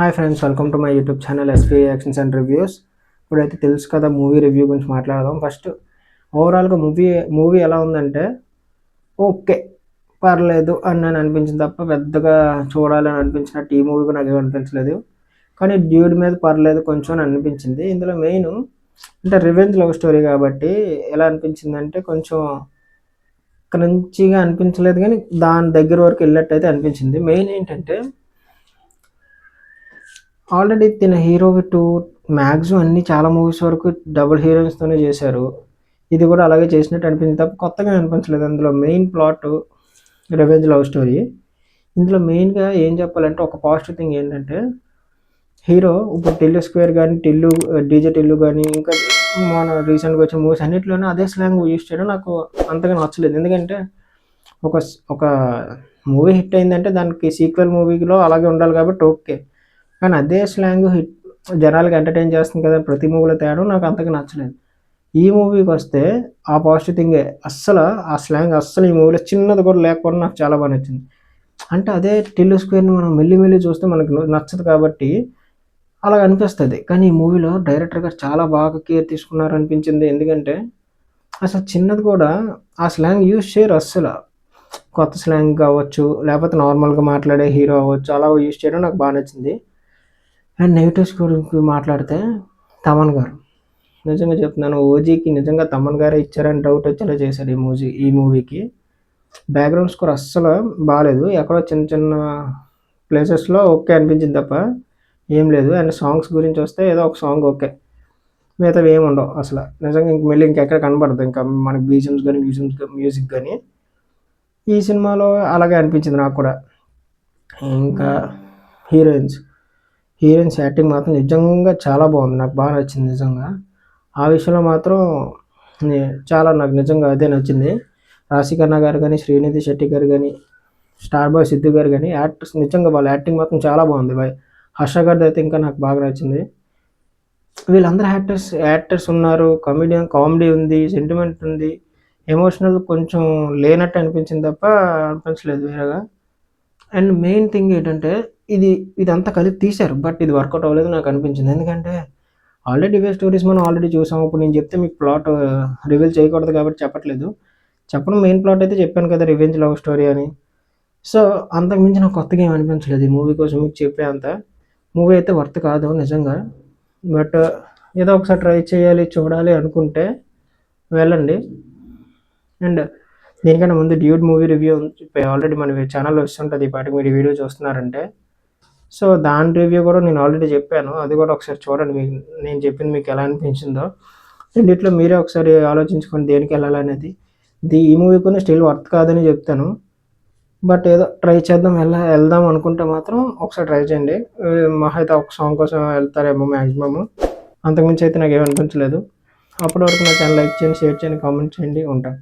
Hi friends, welcome to my YouTube channel SP actions and reviews. ఇప్పుడైతే తెలుసు కదా movie review గురించి మాట్లాడదాం. ఫస్ట్ ఓవరాల్గా మూవీ ఎలా ఉందంటే ఓకే, పర్లేదు అని నేను అనిపించింది తప్ప పెద్దగా చూడాలని అనిపించినట్టు ఈ మూవీకి నాకు అనిపించలేదు. కానీ డ్యూడ్ మీద పర్లేదు కొంచెం అని అనిపించింది. ఇందులో మెయిన్ అంటే రివెంజ్ లవ్ స్టోరీ కాబట్టి ఎలా అనిపించింది అంటే కొంచెం క్రంచిగా అనిపించలేదు, కానీ దాని దగ్గర వరకు వెళ్ళినట్టయితే అనిపించింది. మెయిన్ ఏంటంటే ఆల్రెడీ తిన హీరో విత్ మ్యాక్సిమం అన్ని చాలా మూవీస్ వరకు డబుల్ హీరోయిన్స్తోనే చేశారు. ఇది కూడా అలాగే చేసినట్టు అనిపించింది తప్ప కొత్తగా అనిపించలేదు. అందులో main plot revenge love story. ఇందులో మెయిన్గా ఏం చెప్పాలంటే ఒక పాజిటివ్ థింగ్ ఏంటంటే హీరో ఇప్పుడు టిల్లు స్క్వేర్ కానీ డీజే టిల్లు కానీ ఇంకా మన రీసెంట్గా వచ్చిన మూవీస్ అన్నింటిలోనే అదే స్లాంగ్ యూజ్ చేయడం నాకు అంతగా నచ్చలేదు. ఎందుకంటే ఒక ఒక మూవీ హిట్ అయిందంటే దానికి సీక్వెల్ మూవీలో అలాగే ఉండాలి కాబట్టి ఓకే, కానీ అదే స్లాంగ్ హిట్ జనాలకి ఎంటర్టైన్ చేస్తుంది కదా ప్రతి మూవీలో తేడం నాకు అంతగా నచ్చలేదు. ఈ మూవీకి వస్తే ఆ పాజిటివ్ థింగే, అస్సలు ఆ స్లాంగ్ అస్సలు ఈ మూవీలో చిన్నది కూడా లేకపోవడం నాకు చాలా బాగా నచ్చింది. అంటే అదే టిల్లు స్క్వేర్ని మనం మెల్లి చూస్తే మనకు నచ్చదు కాబట్టి అలా అనిపిస్తుంది. కానీ ఈ మూవీలో డైరెక్టర్ గారు చాలా బాగా కేర్ తీసుకున్నారు అనిపించింది. ఎందుకంటే అసలు చిన్నది కూడా ఆ స్లాంగ్ యూజ్ చేయరు అస్సలు. కొత్త స్లాంగ్ కావచ్చు, లేకపోతే నార్మల్గా మాట్లాడే హీరో అవ్వచ్చు, అలా యూజ్ చేయడం నాకు బాగా నచ్చింది. అండ్ నెగిటివ్స్ గురించి మాట్లాడితే తమన్ గారు, నిజంగా చెప్తున్నాను, ఓజీకి నిజంగా తమన్ గారే ఇచ్చారని డౌట్ వచ్చేలా చేశారు ఈ మూవీకి. బ్యాక్గ్రౌండ్ స్కోర్ అస్సలు బాగాలేదు, ఎక్కడో చిన్న ప్లేసెస్లో ఓకే అనిపించింది తప్ప ఏం లేదు. అండ్ సాంగ్స్ గురించి వస్తే ఏదో ఒక సాంగ్ ఓకే, మిగతావి ఏమి ఉండవు అసలు. నిజంగా మళ్ళీ ఇంకెక్కడ కనబడదు ఇంకా మనకి బీజిఎమ్స్ కానీ మ్యూజిక్ కానీ. ఈ సినిమాలో అలాగే అనిపించింది నాకు కూడా. ఇంకా హీరోయిన్స్ యాక్టింగ్ మాత్రం నిజంగా చాలా బాగుంది, నాకు బాగా నచ్చింది నిజంగా. ఆ విషయంలో మాత్రం నాకు నిజంగా అదే నచ్చింది. రాశిఖన్నా గారు కానీ, శ్రీనిధి శెట్టి గారు కానీ, స్టార్ బాయ్ సిద్ధు గారు కానీ యాక్టర్స్ నిజంగా వాళ్ళ యాక్టింగ్ మాత్రం చాలా బాగుంది. హర్ష గారిది అయితే ఇంకా నాకు బాగా నచ్చింది. వీళ్ళందరూ యాక్టర్స్ ఉన్నారు, కామెడీ ఉంది, సెంటిమెంట్ ఉంది, ఎమోషనల్ కొంచెం లేనట్టు అనిపించింది తప్ప అనిపించలేదు వేరేగా. అండ్ మెయిన్ థింగ్ ఏంటంటే ఇదంతా కలిపి తీశారు, బట్ ఇది వర్కౌట్ అవ్వలేదు నాకు అనిపించింది. ఎందుకంటే ఆల్రెడీ ఇవే స్టోరీస్ మనం ఆల్రెడీ చూసాం. ఇప్పుడు నేను చెప్తే మీకు ప్లాట్ రివీల్ చేయకూడదు కాబట్టి చెప్పడం మెయిన్ ప్లాట్ అయితే చెప్పాను కదా, రివెంజ్ లవ్ స్టోరీ అని. సో అంతకుమించి నాకు కొత్తగా ఏమి అనిపించలేదు ఈ మూవీ కోసం మీకు చెప్పే అంత. మూవీ అయితే వర్త్ కాదు నిజంగా, బట్ ఏదో ఒకసారి ట్రై చేయాలి చూడాలి అనుకుంటే వెళ్ళండి. అండ్ దీనికన్నా ముందు డ్యూడ్ మూవీ రివ్యూ ఆల్రెడీ మన ఛానల్లో వస్తుంటుంది, ఈ పాటికి మీరు వీడియో చూస్తున్నారంటే. సో దాని రివ్యూ కూడా నేను ఆల్రెడీ చెప్పాను, అది కూడా ఒకసారి చూడండి. నేను చెప్పింది మీకు ఎలా అనిపించిందో రెండిట్లో మీరే ఒకసారి ఆలోచించుకొని దేనికి వెళ్ళాలనేది. ఈ మూవీ కూడా స్టిల్ వర్త్ కాదని చెప్తాను, బట్ ఏదో ట్రై చేద్దాం వెళ్దాం అనుకుంటే మాత్రం ఒకసారి ట్రై చేయండి. మహా అయితే ఒక సాంగ్ కోసం వెళ్తారేమో మ్యాక్సిమమ్, అంతకుమించి అయితే నాకు ఏమనిపించలేదు. అప్పటి వరకు నా ఛానల్ లైక్ చేయండి, షేర్ చేయండి, కామెంట్ చేయండి. ఉంటాను.